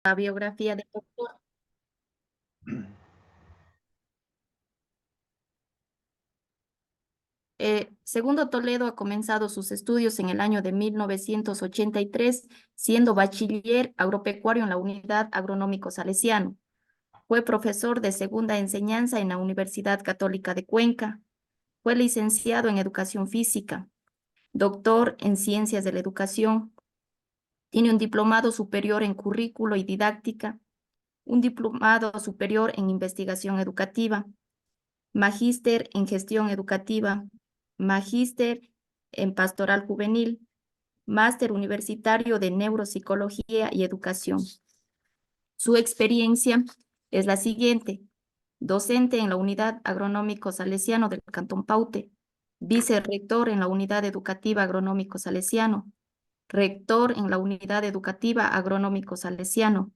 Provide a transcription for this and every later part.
La biografía del doctor. Segundo Toledo ha comenzado sus estudios en el año de 1983, siendo bachiller agropecuario en la Unidad Agronómico Salesiano. Fue profesor de segunda enseñanza en la Universidad Católica de Cuenca. Fue licenciado en Educación Física, doctor en Ciencias de la Educación. Tiene un diplomado superior en Currículo y Didáctica, un diplomado superior en Investigación Educativa, magíster en Gestión Educativa, magíster en Pastoral Juvenil, máster universitario de Neuropsicología y Educación. Su experiencia es la siguiente: docente en la Unidad Agronómico Salesiano del Cantón Paute, vicerrector en la Unidad Educativa Agronómico Salesiano, rector en la Unidad Educativa Agronómico Salesiano,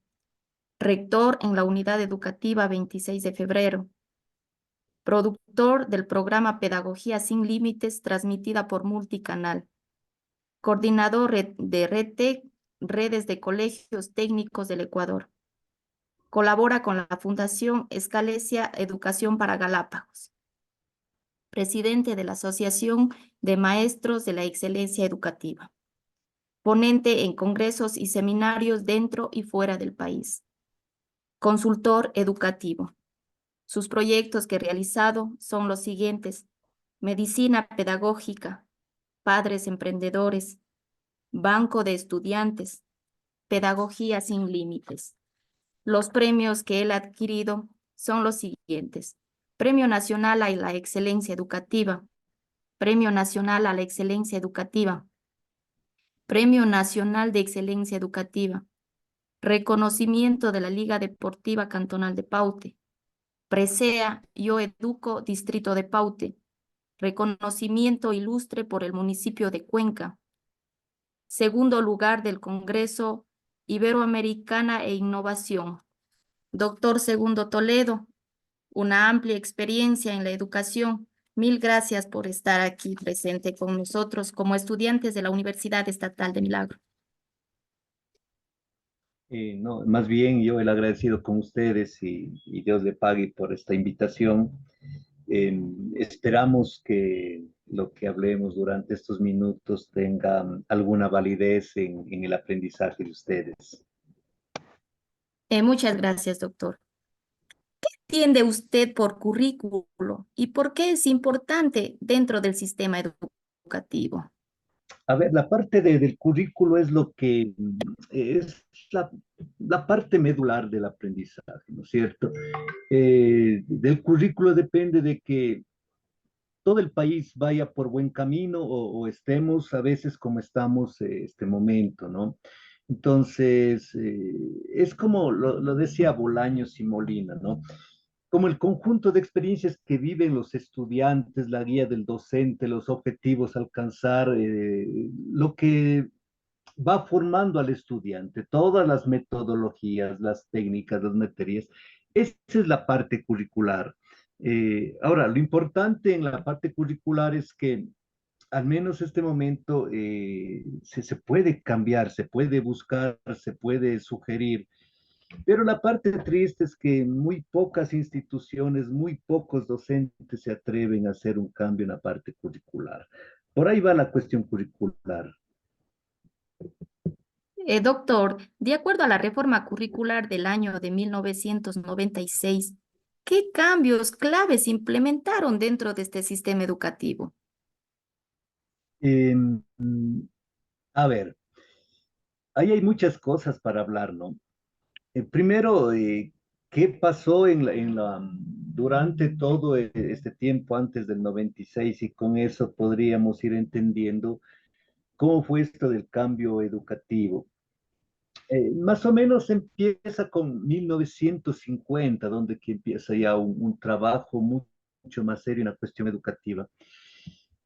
rector en la Unidad Educativa 26 de Febrero, productor del programa Pedagogía Sin Límites transmitida por Multicanal, coordinador de RedTech, Redes de Colegios Técnicos del Ecuador. Colabora con la Fundación Escalesia Educación para Galápagos. Presidente de la Asociación de Maestros de la Excelencia Educativa. Ponente en congresos y seminarios dentro y fuera del país. Consultor educativo. Sus proyectos que ha realizado son los siguientes: Medicina Pedagógica, Padres Emprendedores, Banco de Estudiantes, Pedagogía Sin Límites. Los premios que él ha adquirido son los siguientes: Premio Nacional a la Excelencia Educativa, Premio Nacional a la Excelencia Educativa, Premio Nacional de Excelencia Educativa, reconocimiento de la Liga Deportiva Cantonal de Paute, Presea Yo Educo Distrito de Paute, reconocimiento ilustre por el municipio de Cuenca, segundo lugar del Congreso Iberoamericana e Innovación. Doctor Segundo Toledo, una amplia experiencia en la educación. Mil gracias por estar aquí presente con nosotros como estudiantes de la Universidad Estatal de Milagro. No, más bien yo el agradecido con ustedes y Dios le pague por esta invitación. Esperamos que lo que hablemos durante estos minutos tenga alguna validez en el aprendizaje de ustedes. Muchas gracias, doctor. ¿Entiende usted por currículo y por qué es importante dentro del sistema educativo? A ver, la parte del currículo es lo que es la parte medular del aprendizaje, ¿no es cierto? Del currículo depende de que todo el país vaya por buen camino o estemos a veces como estamos este momento, ¿no? Entonces, es como lo decía Bolaños y Molina, ¿no? Como el conjunto de experiencias que viven los estudiantes, la guía del docente, los objetivos a alcanzar, lo que va formando al estudiante, todas las metodologías, las técnicas, las materias. Esa es la parte curricular. Ahora, lo importante en la parte curricular es que al menos este momento se puede cambiar, se puede buscar, se puede sugerir, pero la parte triste es que muy pocas instituciones, muy pocos docentes se atreven a hacer un cambio en la parte curricular. Por ahí va la cuestión curricular. Doctor, de acuerdo a la reforma curricular del año de 1996, ¿qué cambios claves implementaron dentro de este sistema educativo? Eh, a ver, ahí hay muchas cosas para hablar, ¿no? Primero, ¿qué pasó durante todo este tiempo antes del 96? Y con eso podríamos ir entendiendo cómo fue esto del cambio educativo. Más o menos empieza con 1950, donde que empieza ya un trabajo mucho más serio en la cuestión educativa.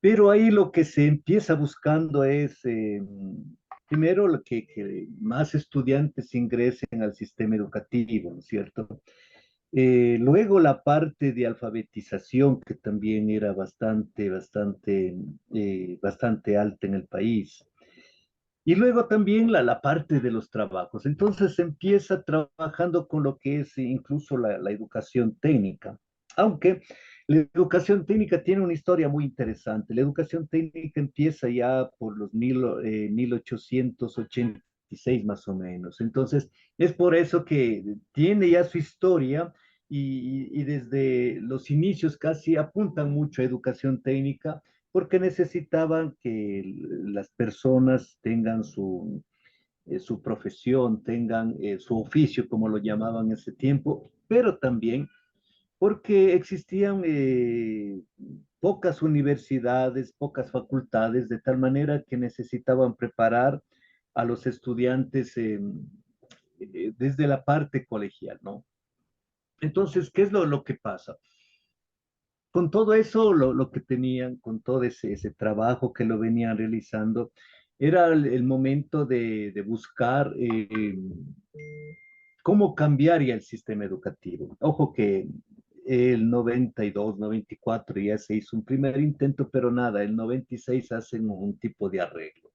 Pero ahí lo que se empieza buscando es, primero, que más estudiantes ingresen al sistema educativo, ¿no es cierto? Luego la parte de alfabetización, que también era bastante alta en el país. Y luego también la parte de los trabajos. Entonces se empieza trabajando con lo que es incluso la educación técnica. Aunque la educación técnica tiene una historia muy interesante. La educación técnica empieza ya por los 1886 más o menos. Entonces es por eso que tiene ya su historia y desde los inicios casi apuntan mucho a educación técnica porque necesitaban que las personas tengan su profesión, tengan su oficio, como lo llamaban en ese tiempo, pero también porque existían pocas universidades, pocas facultades, de tal manera que necesitaban preparar a los estudiantes desde la parte colegial, ¿no? Entonces, ¿qué es lo que pasa? Con todo eso, lo que tenían, con todo ese trabajo que lo venían realizando, era el momento de buscar cómo cambiaría el sistema educativo. Ojo que el 92, 94 ya se hizo un primer intento, pero nada, el 96 hacen un tipo de arreglo.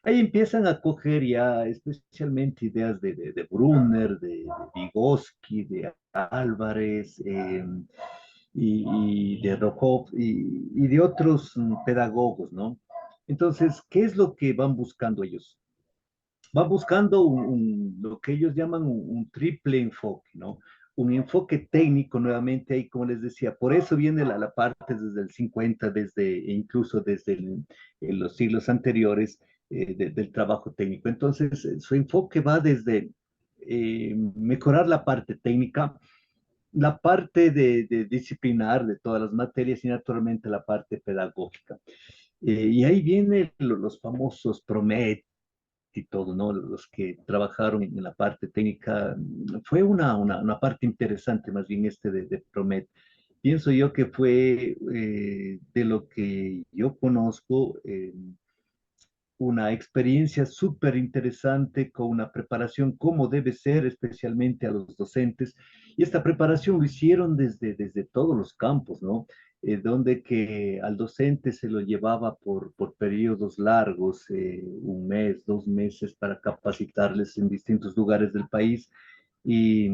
Ahí empiezan a coger ya especialmente ideas de Brunner, de Vygotsky, de Álvarez, y de Rojov y de otros pedagogos, ¿no? Entonces, ¿qué es lo que van buscando ellos? Van buscando lo que ellos llaman un triple enfoque, ¿no? Un enfoque técnico, nuevamente, ahí como les decía, por eso viene la parte desde el 50, incluso desde los siglos anteriores del trabajo técnico. Entonces, su enfoque va desde mejorar la parte técnica, la parte de disciplinar de todas las materias y naturalmente la parte pedagógica. Y ahí vienen los famosos Promet y todo, ¿no? Los que trabajaron en la parte técnica. Fue una parte interesante, más bien de Promet. Pienso yo que fue de lo que yo conozco. Una experiencia súper interesante con una preparación como debe ser, especialmente a los docentes. Y esta preparación lo hicieron desde todos los campos, ¿no? Donde que al docente se lo llevaba por periodos largos, un mes, 2 meses, para capacitarles en distintos lugares del país y,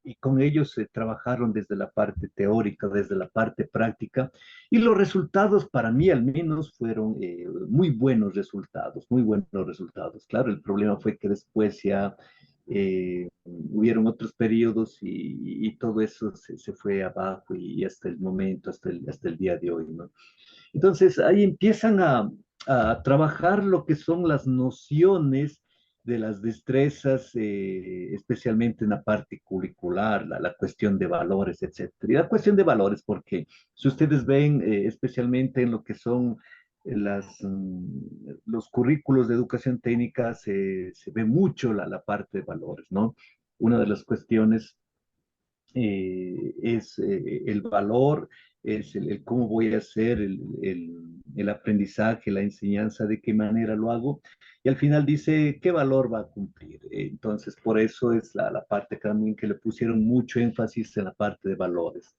y con ellos se trabajaron desde la parte teórica, desde la parte práctica, y los resultados para mí al menos fueron muy buenos resultados, muy buenos resultados. Claro, el problema fue que después ya hubieron otros periodos y todo eso se fue abajo y hasta el momento, hasta el día de hoy, ¿no? Entonces ahí empiezan a trabajar lo que son las nociones de las destrezas, especialmente en la parte curricular, la cuestión de valores, etcétera. Y la cuestión de valores, porque si ustedes ven, especialmente en lo que son los currículos de educación técnica, se ve mucho la parte de valores, ¿no? Una de las cuestiones es el valor, es el cómo voy a hacer el aprendizaje, la enseñanza, de qué manera lo hago, y al final dice qué valor va a cumplir. Entonces, por eso es la parte también que le pusieron mucho énfasis en la parte de valores.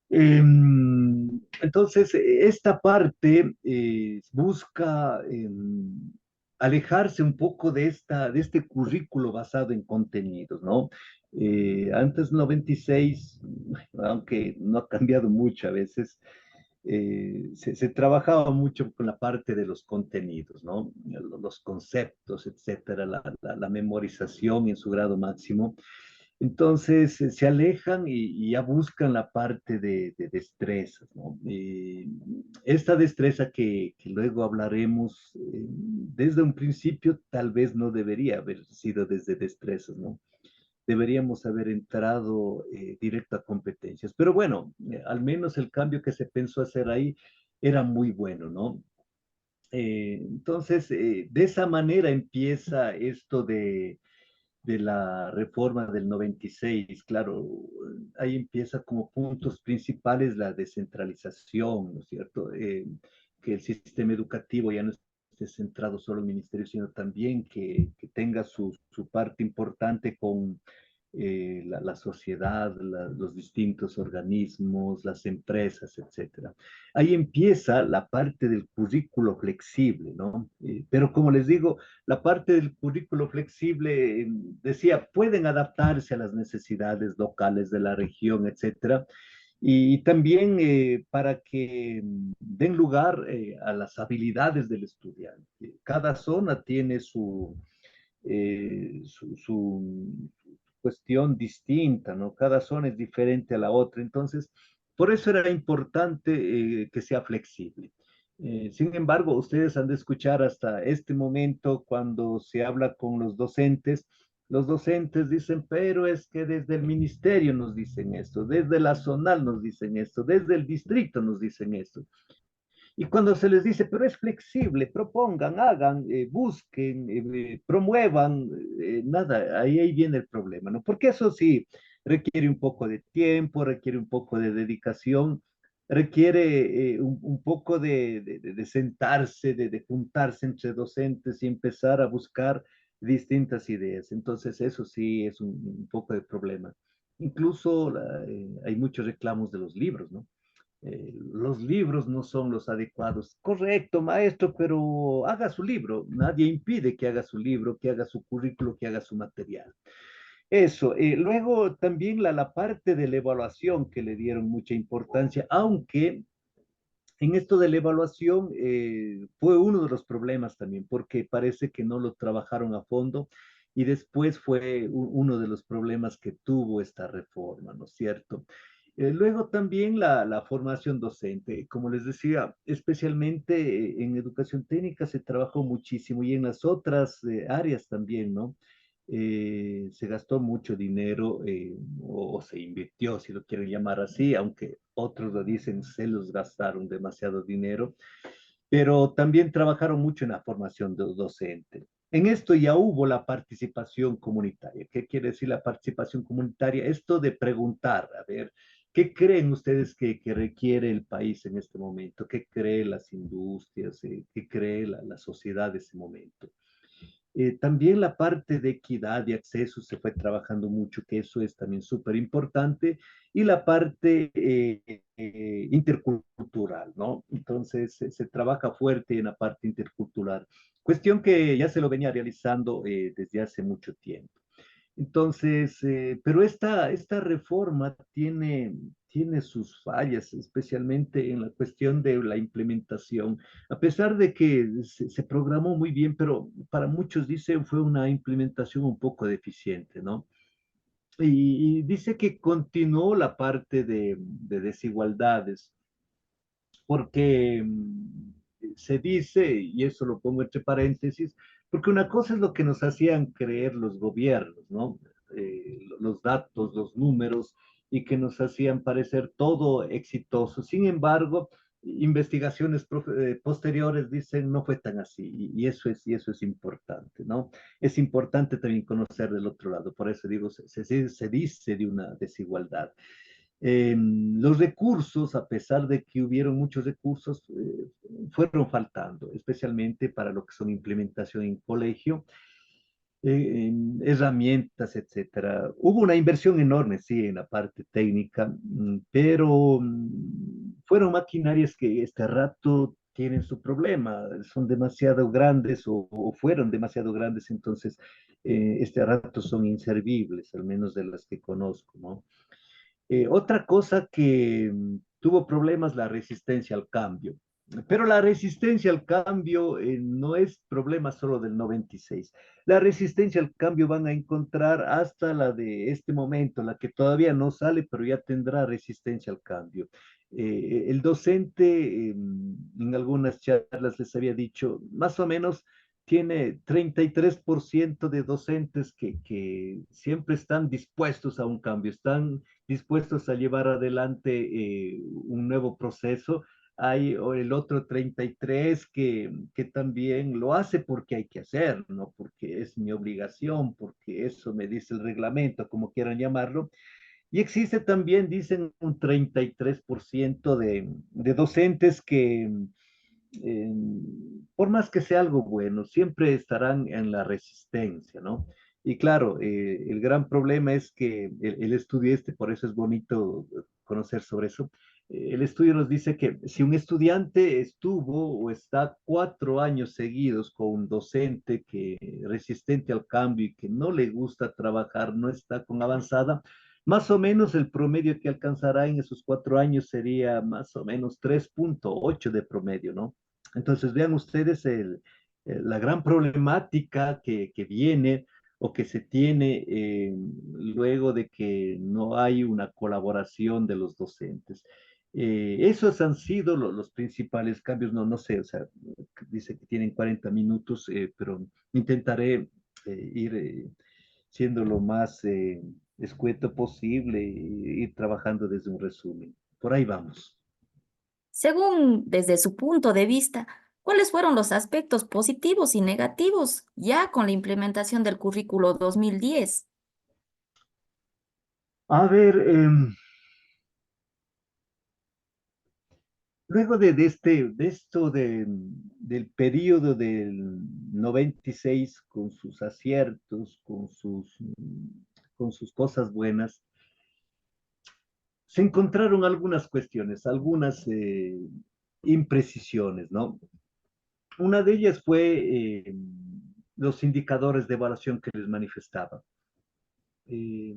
Entonces, esta parte busca alejarse un poco de este currículo basado en contenidos, ¿no? Antes 96, aunque no ha cambiado mucho a veces, se trabajaba mucho con la parte de los contenidos, ¿no? Los conceptos, etcétera, la memorización en su grado máximo. Entonces se alejan y ya buscan la parte de destrezas, ¿no? Esta destreza que luego hablaremos, desde un principio tal vez no debería haber sido desde destrezas, ¿no? Deberíamos haber entrado directo a competencias. Pero bueno, al menos el cambio que se pensó hacer ahí era muy bueno, ¿no? Entonces, de esa manera empieza esto de la reforma del 96. Claro, ahí empieza como puntos principales la descentralización, ¿no es cierto? Que el sistema educativo ya no esté centrado solo en el ministerio, sino también que tenga su parte importante con la sociedad, los distintos organismos, las empresas, etcétera. Ahí empieza la parte del currículo flexible, ¿no? Pero como les digo, la parte del currículo flexible, decía, pueden adaptarse a las necesidades locales de la región, etcétera, y también para que den lugar a las habilidades del estudiante. Cada zona tiene su cuestión distinta, ¿no? Cada zona es diferente a la otra, entonces, por eso era importante que sea flexible. Sin embargo, ustedes han de escuchar hasta este momento cuando se habla con los docentes dicen, pero es que desde el ministerio nos dicen esto, desde la zonal nos dicen esto, desde el distrito nos dicen esto. Y cuando se les dice, pero es flexible, propongan, hagan, busquen, promuevan, nada, ahí viene el problema, ¿no? Porque eso sí requiere un poco de tiempo, requiere un poco de dedicación, requiere un poco de sentarse, de juntarse entre docentes y empezar a buscar distintas ideas. Entonces, eso sí es un poco de problema. Incluso hay muchos reclamos de los libros, ¿no? Los libros no son los adecuados. Correcto, maestro, pero haga su libro. Nadie impide que haga su libro, que haga su currículo, que haga su material. Eso. Luego también la parte de la evaluación que le dieron mucha importancia, aunque en esto de la evaluación fue uno de los problemas también, porque parece que no lo trabajaron a fondo y después fue uno de los problemas que tuvo esta reforma, ¿no es cierto? Luego también la formación docente, como les decía, especialmente en educación técnica se trabajó muchísimo y en las otras áreas también, ¿no? Se gastó mucho dinero o se invirtió, si lo quieren llamar así, aunque otros lo dicen, se los gastaron demasiado dinero, pero también trabajaron mucho en la formación docente. En esto ya hubo la participación comunitaria. ¿Qué quiere decir la participación comunitaria? Esto de preguntar, a ver, ¿qué creen ustedes que requiere el país en este momento? ¿Qué creen las industrias? ¿Qué cree la sociedad de ese momento? También la parte de equidad y acceso se fue trabajando mucho, que eso es también súper importante, y la parte intercultural, ¿no? Entonces se trabaja fuerte en la parte intercultural, cuestión que ya se lo venía realizando desde hace mucho tiempo. Entonces, pero esta reforma tiene sus fallas, especialmente en la cuestión de la implementación. A pesar de que se programó muy bien, pero para muchos dicen fue una implementación un poco deficiente, ¿no? Y dice que continuó la parte de desigualdades porque se dice, y eso lo pongo entre paréntesis, porque una cosa es lo que nos hacían creer los gobiernos, ¿no? Los datos, los números, y que nos hacían parecer todo exitoso. Sin embargo, investigaciones posteriores dicen no fue tan así, y eso es importante, ¿no? Es importante también conocer del otro lado, por eso digo, se dice de una desigualdad. Los recursos, a pesar de que hubieron muchos recursos, fueron faltando, especialmente para lo que son implementación en colegio, en herramientas, etcétera. Hubo una inversión enorme, sí, en la parte técnica, pero fueron maquinarias que este rato tienen su problema, son demasiado grandes o fueron demasiado grandes, entonces este rato son inservibles, al menos de las que conozco, ¿no? Otra cosa que tuvo problemas, la resistencia al cambio. Pero la resistencia al cambio no es problema solo del 96. La resistencia al cambio van a encontrar hasta la de este momento, la que todavía no sale, pero ya tendrá resistencia al cambio. El docente en algunas charlas les había dicho, más o menos tiene 33% de docentes que siempre están dispuestos a un cambio, están dispuestos a llevar adelante un nuevo proceso. Hay el otro 33 que también lo hace porque hay que hacer, no porque es mi obligación, porque eso me dice el reglamento, como quieran llamarlo. Y existe también, dicen, un 33% de docentes que, por más que sea algo bueno, siempre estarán en la resistencia, ¿no? Y claro, el gran problema es que el estudio este, por eso es bonito conocer sobre eso, el estudio nos dice que si un estudiante estuvo o está 4 años seguidos con un docente que resistente al cambio y que no le gusta trabajar, no está con avanzada, más o menos el promedio que alcanzará en esos 4 años sería más o menos 3,8 de promedio, ¿no? Entonces vean ustedes la gran problemática que viene o que se tiene luego de que no hay una colaboración de los docentes. Esos han sido los principales cambios, no, no sé, o sea, dice que tienen 40 minutos, pero intentaré ir siendo lo más escueto posible e ir trabajando desde un resumen. Por ahí vamos. Según desde su punto de vista, ¿cuáles fueron los aspectos positivos y negativos ya con la implementación del currículo 2010? A ver, luego de esto del periodo del 96 con sus aciertos, con sus cosas buenas, se encontraron algunas cuestiones, algunas imprecisiones, ¿no? Una de ellas fue los indicadores de evaluación que les manifestaba. Eh,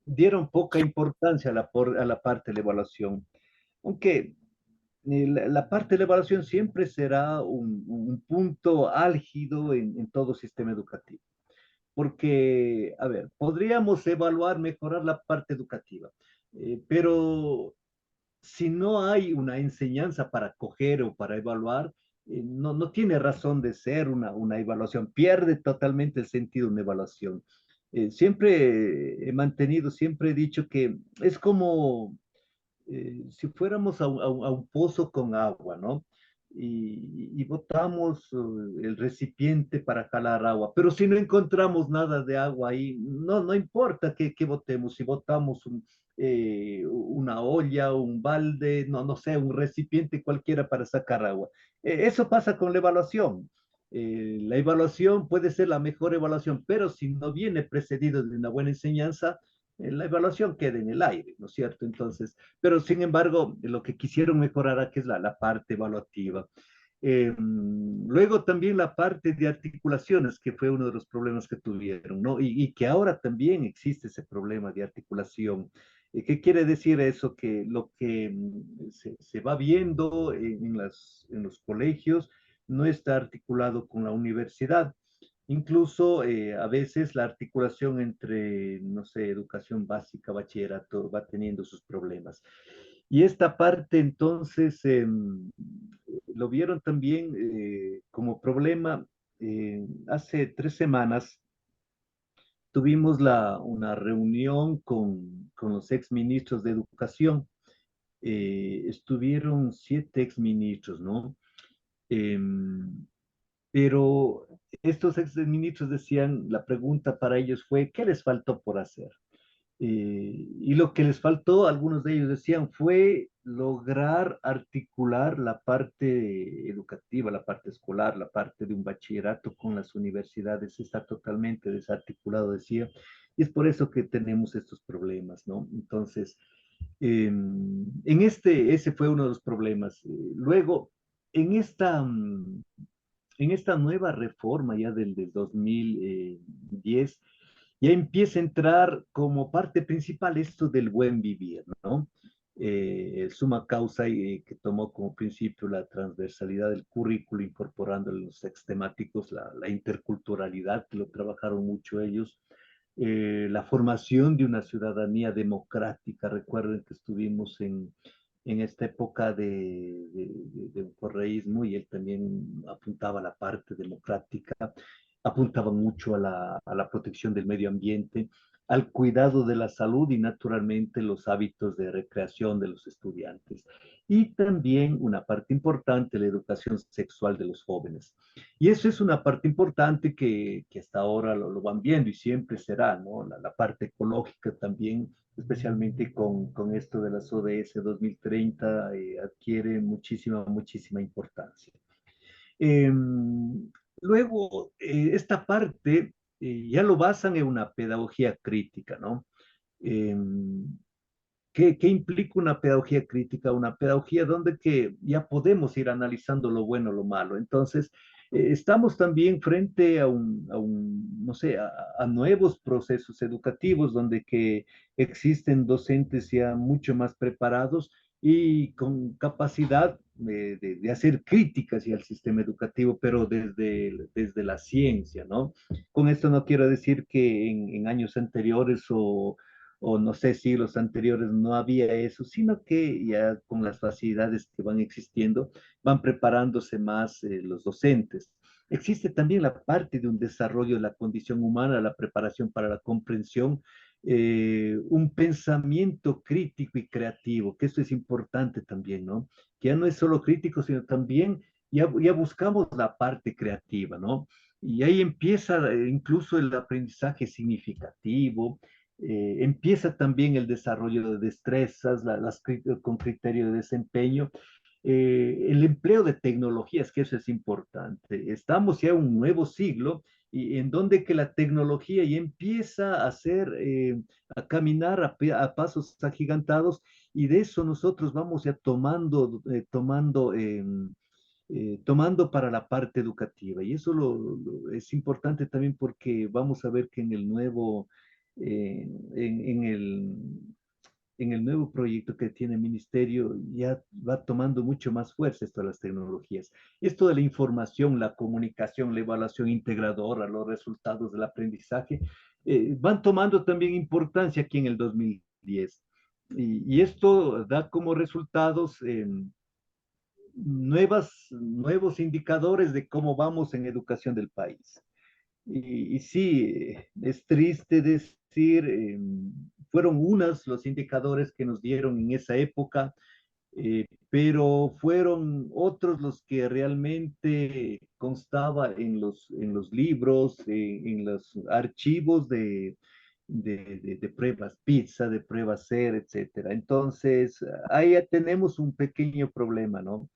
Dieron poca importancia a la parte de la evaluación, aunque la parte de la evaluación siempre será un punto álgido en todo sistema educativo. Porque, a ver, podríamos evaluar, mejorar la parte educativa, pero si no hay una enseñanza para coger o para evaluar, no, no tiene razón de ser una evaluación, pierde totalmente el sentido de una evaluación. Siempre he mantenido, siempre he dicho que es como si fuéramos a un pozo con agua, ¿no? Y botamos el recipiente para jalar agua, pero si no encontramos nada de agua ahí, no, no importa que botemos, si botamos una olla, un balde, no, no sé, un recipiente cualquiera para sacar agua. Eso pasa con la evaluación. La evaluación puede ser la mejor evaluación, pero si no viene precedido de una buena enseñanza, la evaluación queda en el aire, ¿no es cierto? Entonces, pero sin embargo, lo que quisieron mejorar aquí es la parte evaluativa. Luego también la parte de articulaciones, que fue uno de los problemas que tuvieron, ¿no? Y que ahora también existe ese problema de articulación. ¿Qué quiere decir eso? Que lo que se va viendo en los colegios no está articulado con la universidad. Incluso a veces la articulación entre, no sé, educación básica, bachillerato, va teniendo sus problemas. Y esta parte entonces lo vieron también como problema. Hace 3 semanas tuvimos una reunión con los exministros de educación. Estuvieron 7 exministros, ¿no? Em, pero estos exministros decían, la pregunta para ellos fue, ¿qué les faltó por hacer? Y lo que les faltó, algunos de ellos decían, fue lograr articular la parte educativa, la parte escolar, la parte de un bachillerato con las universidades. Está totalmente desarticulado, decía, y es por eso que tenemos estos problemas, ¿no? Entonces, ese fue uno de los problemas. Luego, en esta nueva reforma ya del 2010, ya empieza a entrar como parte principal esto del buen vivir, ¿no? Suma causa que tomó como principio la transversalidad del currículo, incorporando en los ex temáticos la interculturalidad, que lo trabajaron mucho ellos, la formación de una ciudadanía democrática. Recuerden que estuvimos en esta época de un correísmo y él también apuntaba a la parte democrática, apuntaba mucho a la protección del medio ambiente, al cuidado de la salud y naturalmente los hábitos de recreación de los estudiantes. Y también una parte importante, la educación sexual de los jóvenes. Y eso es una parte importante que hasta ahora lo van viendo y siempre será, ¿no? La parte ecológica también, especialmente con esto de las ODS 2030, adquiere muchísima, muchísima importancia. Eh, Luego, esta parte ya lo basan en una pedagogía crítica, ¿no? Em, ¿qué implica una pedagogía crítica? Una pedagogía donde que ya podemos ir analizando lo bueno, lo malo. Entonces, estamos también frente no sé, a nuevos procesos educativos donde que existen docentes ya mucho más preparados y con capacidad de hacer críticas y al sistema educativo, pero desde la ciencia, ¿no? Con esto no quiero decir que en años anteriores o no sé, siglos anteriores no había eso, sino que ya con las facilidades que van existiendo, van preparándose más los docentes. Existe también la parte de un desarrollo de la condición humana, la preparación para la comprensión, un pensamiento crítico y creativo, que esto es importante también, ¿no? Que ya no es solo crítico, sino también ya buscamos la parte creativa, ¿no? Y ahí empieza incluso el aprendizaje significativo, empieza también el desarrollo de destrezas, con criterio de desempeño, el empleo de tecnologías, que eso es importante. Estamos ya en un nuevo siglo y en donde que la tecnología ya empieza a hacer, a caminar a pasos agigantados y de eso nosotros vamos ya tomando para la parte educativa. Y eso es importante también porque vamos a ver que en el nuevo, en el nuevo proyecto que tiene el ministerio ya va tomando mucho más fuerza esto de las tecnologías. Esto de la información, la comunicación, la evaluación integradora, los resultados del aprendizaje, van tomando también importancia aquí en el 2010. Y esto da como resultados nuevos indicadores de cómo vamos en educación del país. Y sí, es triste decir, fueron unos los indicadores que nos dieron en esa época, pero fueron otros los que realmente constaba en los libros, en los archivos de pruebas PISA, de pruebas SER, etcétera. Entonces, ahí ya tenemos un pequeño problema, ¿no?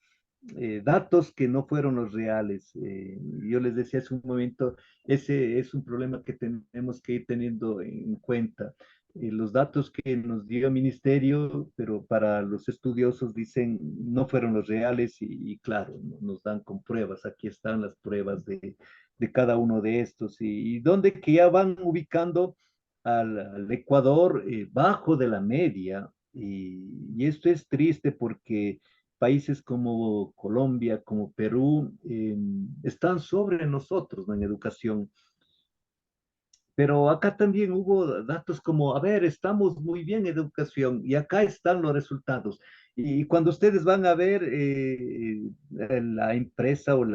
Datos que no fueron los reales. Yo les decía hace un momento, ese es un problema que tenemos que ir teniendo en cuenta. Los datos que nos dio el ministerio, pero para los estudiosos dicen no fueron los reales y claro, nos dan con pruebas. Aquí están las pruebas de cada uno de estos y donde que ya van ubicando al Ecuador bajo de la media y esto es triste porque países como Colombia, como Perú, están sobre nosotros, ¿no? En educación. Pero acá también hubo datos como, a ver, estamos muy bien en educación y acá están los resultados. Y cuando ustedes van a ver la empresa o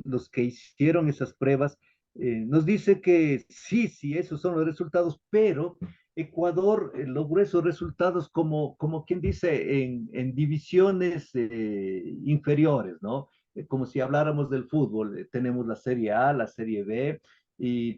los que hicieron esas pruebas, nos dice que sí, sí, esos son los resultados, pero Ecuador logró esos resultados como quien dice, en divisiones inferiores, ¿no? Como si habláramos del fútbol, tenemos la Serie A, la Serie B,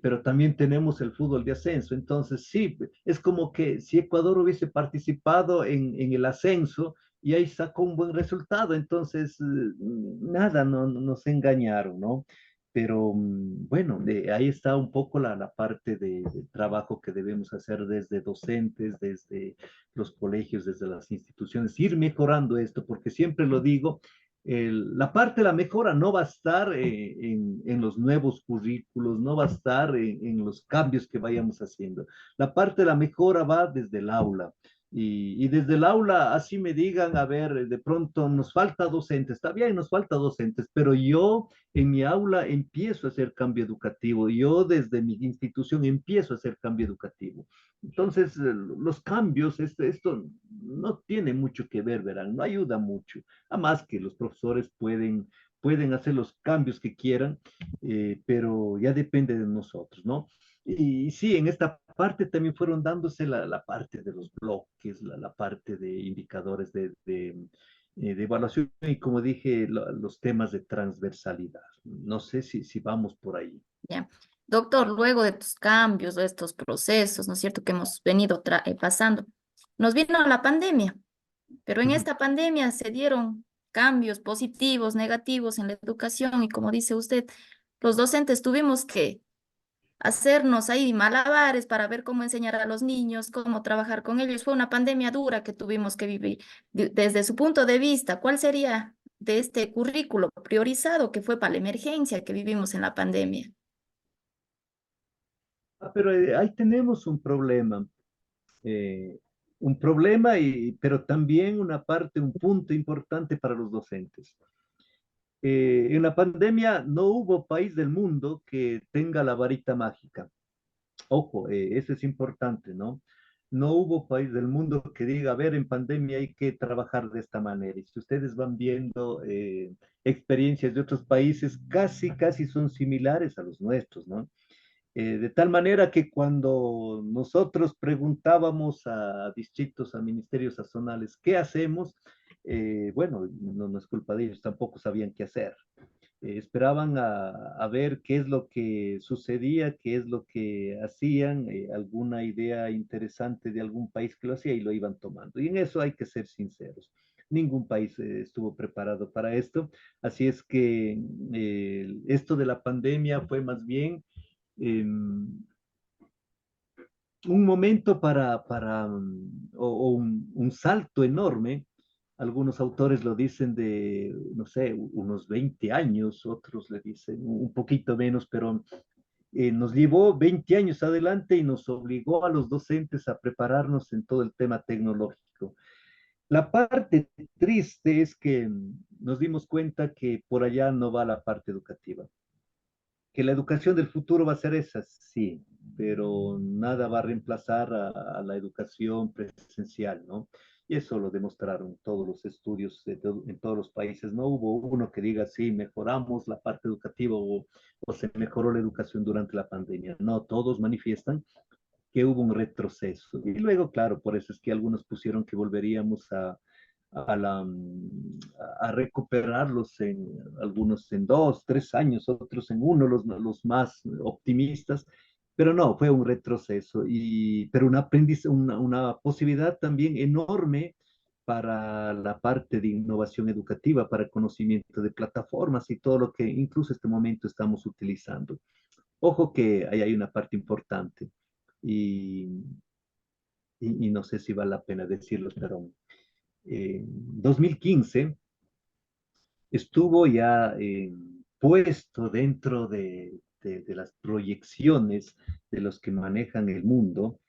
pero también tenemos el fútbol de ascenso. Entonces, sí, es como que si Ecuador hubiese participado en el ascenso y ahí sacó un buen resultado, entonces, nada, no nos engañaron, ¿no? Pero bueno, ahí está un poco la parte de trabajo que debemos hacer desde docentes, desde los colegios, desde las instituciones, ir mejorando esto, porque siempre lo digo, la parte de la mejora no va a estar en los nuevos currículos, no va a estar en los cambios que vayamos haciendo. La parte de la mejora va desde el aula. Y desde el aula, así me digan, a ver, de pronto nos falta docentes, está bien, nos falta docentes, pero yo en mi aula empiezo a hacer cambio educativo, yo desde mi institución empiezo a hacer cambio educativo. Entonces, los cambios, esto no tiene mucho que ver, verán, no ayuda mucho. Además que los profesores pueden hacer los cambios que quieran, pero ya depende de nosotros, ¿no? Y sí, en esta parte también fueron dándose la parte de los bloques, la parte de indicadores de evaluación y como dije, los temas de transversalidad. No sé si vamos por ahí. Ya. Doctor, luego de estos cambios, de estos procesos, ¿no es cierto?, que hemos venido pasando, nos vino la pandemia, pero en Ujú. esta pandemia se dieron cambios positivos, negativos en la educación y como dice usted, los docentes tuvimos que hacernos ahí malabares para ver cómo enseñar a los niños, cómo trabajar con ellos. Fue una pandemia dura que tuvimos que vivir. Desde su punto de vista, ¿cuál sería de este currículo priorizado que fue para la emergencia que vivimos en la pandemia? Pero ahí tenemos eh, un problema pero también una parte, un punto importante para los docentes. En la pandemia no hubo país del mundo que tenga la varita mágica. Ojo, eso es importante, ¿no? No hubo país del mundo que diga, a ver, en pandemia hay que trabajar de esta manera. Y si ustedes van viendo experiencias de otros países, casi son similares a los nuestros, ¿no? De tal manera que cuando nosotros preguntábamos a distritos, a ministerios zonales, ¿qué hacemos? Bueno, no es culpa de ellos, tampoco sabían qué hacer. Esperaban a ver qué es lo que sucedía, qué es lo que hacían, alguna idea interesante de algún país que lo hacía y lo iban tomando. Y en eso hay que ser sinceros. Ningún país estuvo preparado para esto, así es que esto de la pandemia fue más bien un momento o un salto enorme. Algunos autores lo dicen de, no sé, unos 20 años, otros le dicen un poquito menos, pero nos llevó 20 años adelante y nos obligó a los docentes a prepararnos en todo el tema tecnológico. La parte triste es que nos dimos cuenta que por allá no va la parte educativa. Que la educación del futuro va a ser esa, sí, pero nada va a reemplazar a la educación presencial, ¿no? Y eso lo demostraron todos los estudios en todos los países. No hubo uno que diga, sí, mejoramos la parte educativa o se mejoró la educación durante la pandemia. No, todos manifiestan que hubo un retroceso. Y luego, claro, por eso es que algunos pusieron que volveríamos a, la, a recuperarlos en algunos en 2, 3 años, otros en uno, los más optimistas, pero no, fue un retroceso, pero una posibilidad también enorme para la parte de innovación educativa, para el conocimiento de plataformas y todo lo que incluso este momento estamos utilizando. Ojo que ahí hay una parte importante y, y no sé si vale la pena decirlo, pero 2015 estuvo ya puesto dentro de las proyecciones de los que manejan el mundo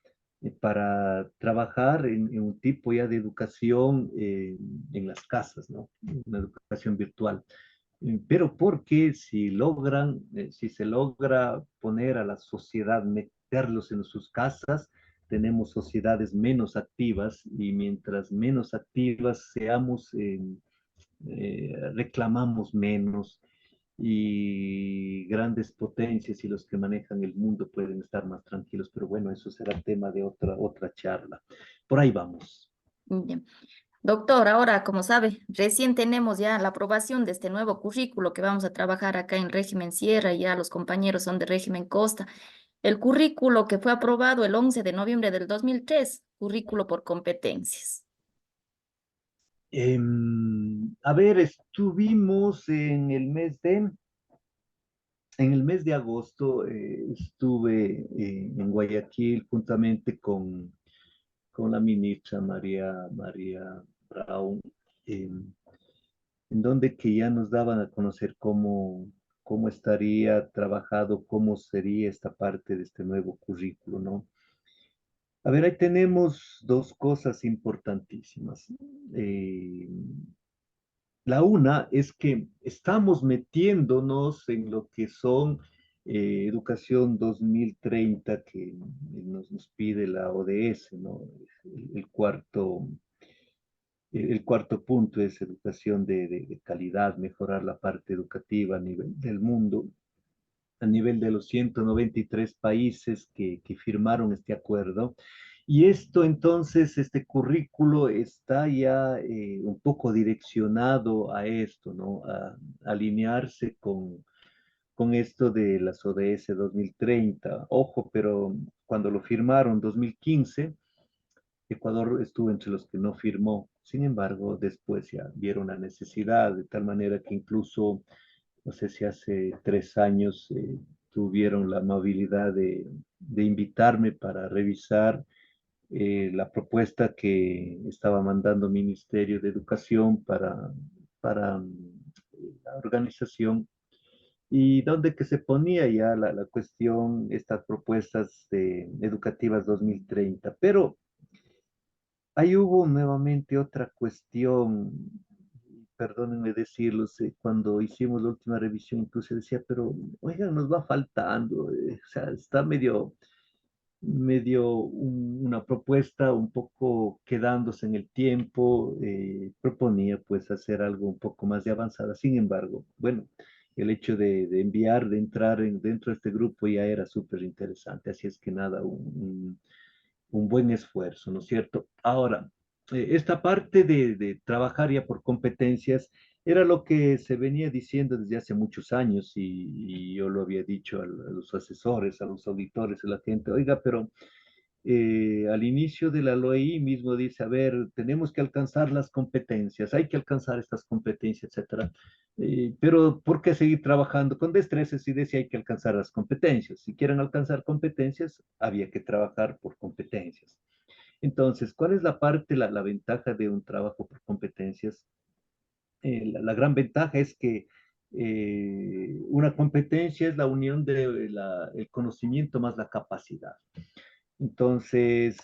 para trabajar en un tipo ya de educación en las casas, ¿no? Una educación virtual. Pero porque si se logra poner a la sociedad, meterlos en sus casas, tenemos sociedades menos activas y mientras menos activas seamos, reclamamos menos y grandes potencias y los que manejan el mundo pueden estar más tranquilos, pero bueno, eso será tema de otra charla. Por ahí vamos. Ya. Doctor, ahora, como sabe, recién tenemos ya la aprobación de este nuevo currículo que vamos a trabajar acá en régimen Sierra y ya los compañeros son de régimen Costa. El currículo que fue aprobado el 11 de noviembre del 2003, currículo por competencias. A ver, estuvimos en el mes de agosto, estuve en Guayaquil juntamente con la ministra María Brown, en donde que ya nos daban a conocer cómo estaría trabajado, cómo sería esta parte de este nuevo currículo, ¿no? A ver, ahí tenemos dos cosas importantísimas. Eh, La una es que estamos metiéndonos en lo que son Educación 2030 que nos pide la ODS, ¿no? El cuarto, el cuarto punto es educación de calidad, mejorar la parte educativa a nivel del mundo, a nivel de los 193 países que firmaron este acuerdo. Y esto entonces, este currículo está ya un poco direccionado a esto, ¿no? A alinearse con esto de las ODS 2030. Ojo, pero cuando lo firmaron 2015, Ecuador estuvo entre los que no firmó. Sin embargo, después ya vieron la necesidad, de tal manera que incluso no sé si hace 3 años tuvieron la amabilidad de invitarme para revisar la propuesta que estaba mandando Ministerio de Educación para la organización y donde que se ponía ya la cuestión, estas propuestas educativas 2030. Pero ahí hubo nuevamente otra cuestión, perdónenme decirlo, cuando hicimos la última revisión incluso decía, pero oigan, nos va faltando, o sea, está medio una propuesta un poco quedándose en el tiempo, proponía pues hacer algo un poco más de avanzada. Sin embargo, bueno, el hecho de enviar, de entrar dentro de este grupo ya era súper interesante, así es que nada, un buen esfuerzo, ¿no es cierto? Ahora, esta parte de trabajar ya por competencias era lo que se venía diciendo desde hace muchos años y yo lo había dicho a los asesores, a los auditores, a la gente, oiga, pero al inicio de la LOI mismo dice, a ver, tenemos que alcanzar las competencias, hay que alcanzar estas competencias, etcétera. Pero ¿por qué seguir trabajando con destrezas si decía hay que alcanzar las competencias? Si quieren alcanzar competencias, había que trabajar por competencias. Entonces, ¿cuál es la parte, la ventaja de un trabajo por competencias? La gran ventaja es que una competencia es la unión de el conocimiento más la capacidad. Entonces,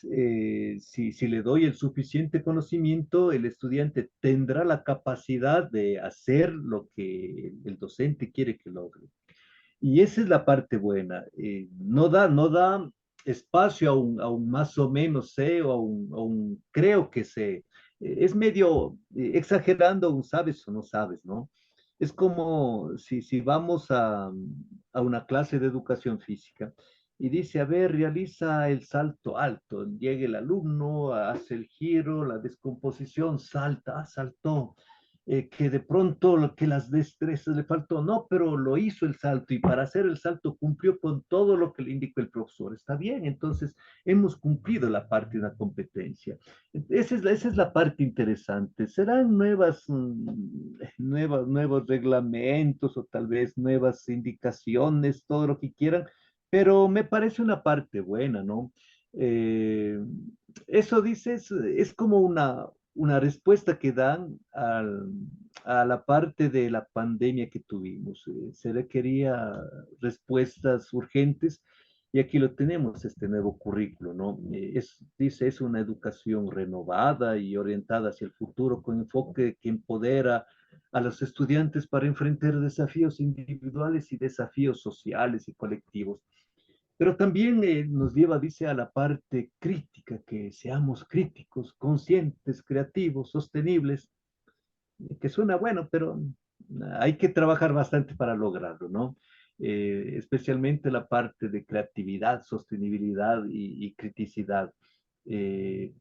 si le doy el suficiente conocimiento, el estudiante tendrá la capacidad de hacer lo que el docente quiere que logre. Y esa es la parte buena. No da espacio a un más o menos sé o a un creo que sé. Es medio exagerando un sabes o no sabes, ¿no? Es como si vamos a una clase de educación física y dice, a ver, realiza el salto alto. Llega el alumno, hace el giro, la descomposición, salta, saltó que de pronto que las destrezas le faltó, no, pero lo hizo el salto y para hacer el salto cumplió con todo lo que le indicó el profesor. Está bien, entonces hemos cumplido la parte de la competencia. Esa es la parte interesante. Serán nuevos reglamentos o tal vez nuevas indicaciones, todo lo que quieran, pero me parece una parte buena, ¿no? Eh, Eso dices, es como una respuesta que dan a la parte de la pandemia que tuvimos. Se requería respuestas urgentes y aquí lo tenemos, este nuevo currículo, ¿no? Dice, es una educación renovada y orientada hacia el futuro con enfoque que empodera a los estudiantes para enfrentar desafíos individuales y desafíos sociales y colectivos. Pero también nos lleva, dice, a la parte crítica, que seamos críticos, conscientes, creativos, sostenibles, que suena bueno, pero hay que trabajar bastante para lograrlo, ¿no? Especialmente la parte de creatividad, sostenibilidad y criticidad. Eh,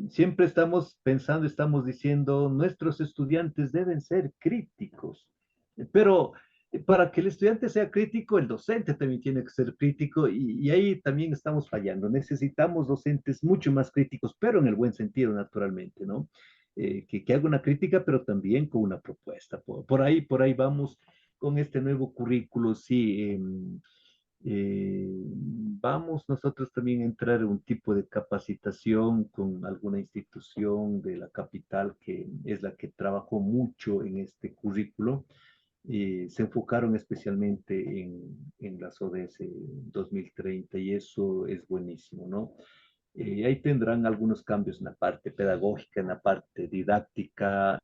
Siempre estamos pensando, estamos diciendo, nuestros estudiantes deben ser críticos, pero para que el estudiante sea crítico, el docente también tiene que ser crítico y ahí también estamos fallando. Necesitamos docentes mucho más críticos, pero en el buen sentido, naturalmente, ¿no? Que haga una crítica, pero también con una propuesta. Por ahí vamos con este nuevo currículo, sí. Vamos nosotros también a entrar en un tipo de capacitación con alguna institución de la capital que es la que trabajó mucho en este currículo. Se enfocaron especialmente en las ODS 2030 y eso es buenísimo, ¿no? Ahí tendrán algunos cambios en la parte pedagógica, en la parte didáctica,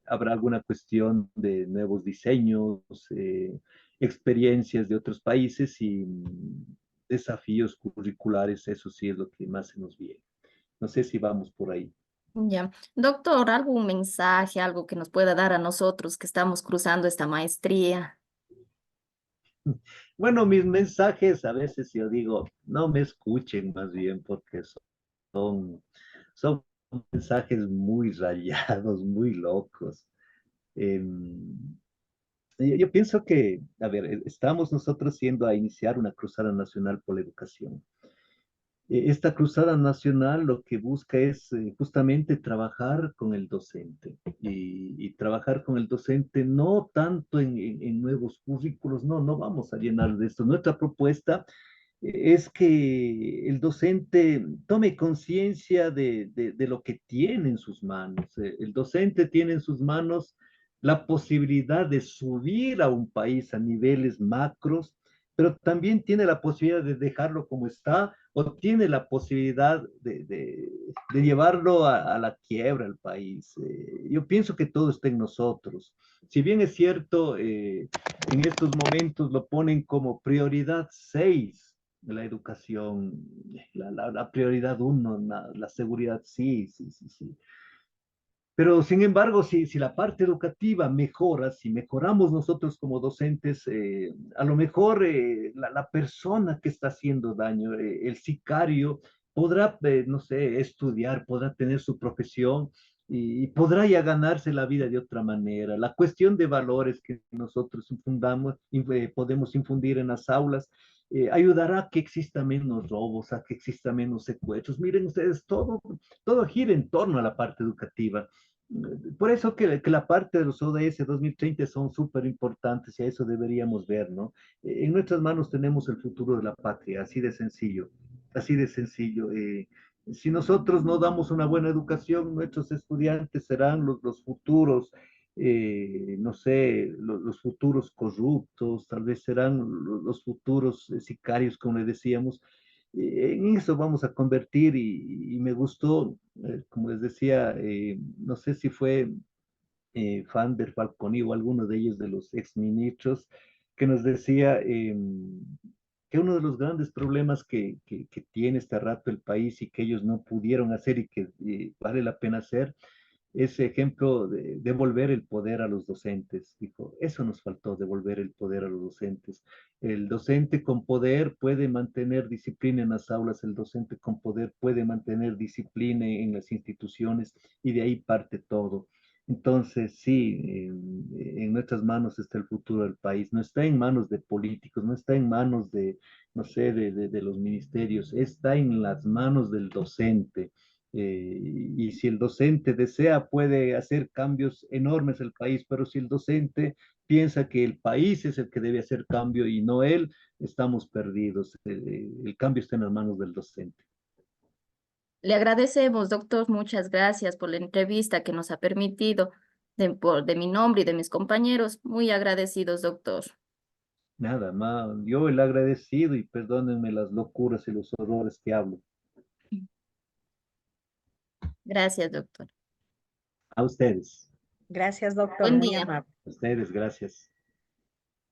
habrá alguna cuestión de nuevos diseños, experiencias de otros países y desafíos curriculares, eso sí es lo que más se nos viene. No sé si vamos por ahí. Ya. Doctor, ¿algún mensaje, algo que nos pueda dar a nosotros que estamos cruzando esta maestría? Bueno, mis mensajes a veces yo digo, no me escuchen más bien porque son mensajes muy rayados, muy locos. Em, yo pienso que, a ver, estamos nosotros yendo a iniciar una cruzada nacional por la educación. Esta cruzada nacional lo que busca es justamente trabajar con el docente y trabajar con el docente no tanto en nuevos currículos, no, no vamos a llenar de esto. Nuestra propuesta es que el docente tome conciencia de lo que tiene en sus manos. El docente tiene en sus manos la posibilidad de subir a un país a niveles macros, pero también tiene la posibilidad de dejarlo como está o tiene la posibilidad de llevarlo a la quiebra al país. Yo pienso que todo está en nosotros. Si bien es cierto, en estos momentos lo ponen como prioridad 6 la educación, la prioridad uno, la seguridad, sí, sí, sí, sí. Pero sin embargo, si la parte educativa mejora, si mejoramos nosotros como docentes, a lo mejor la persona que está haciendo daño, el sicario, podrá, no sé, estudiar, podrá tener su profesión y podrá ya ganarse la vida de otra manera. La cuestión de valores que nosotros podemos infundir en las aulas ayudará a que exista menos robos, a que exista menos secuestros. Miren ustedes, todo gira en torno a la parte educativa. Por eso que la parte de los ODS 2030 son súper importantes y a eso deberíamos ver, ¿no? En nuestras manos tenemos el futuro de la patria, así de sencillo, así de sencillo. Si nosotros no damos una buena educación, nuestros estudiantes serán los futuros, no sé, los futuros corruptos, tal vez serán los futuros sicarios, como le decíamos. En eso vamos a convertir y me gustó, como les decía, no sé si fue Fander, Falconi o alguno de ellos de los exministros, que nos decía que uno de los grandes problemas que tiene este rato el país y que ellos no pudieron hacer y que vale la pena hacer, ese ejemplo de devolver el poder a los docentes. Dijo, eso nos faltó, devolver el poder a los docentes. El docente con poder puede mantener disciplina en las aulas, el docente con poder puede mantener disciplina en las instituciones y de ahí parte todo. Entonces, sí, en nuestras manos está el futuro del país. No está en manos de políticos, no está en manos de, no sé, de los ministerios, está en las manos del docente. Y si el docente desea, puede hacer cambios enormes el país, pero si el docente piensa que el país es el que debe hacer cambio y no él, estamos perdidos. El cambio está en las manos del docente. Le agradecemos, doctor, muchas gracias por la entrevista que nos ha permitido, de mi nombre y de mis compañeros. Muy agradecidos, doctor. Nada más, yo el agradecido y perdónenme las locuras y los horrores que hablo. Gracias, doctor. A ustedes, Gracias, doctor, Buen muy día. amable. a ustedes, gracias.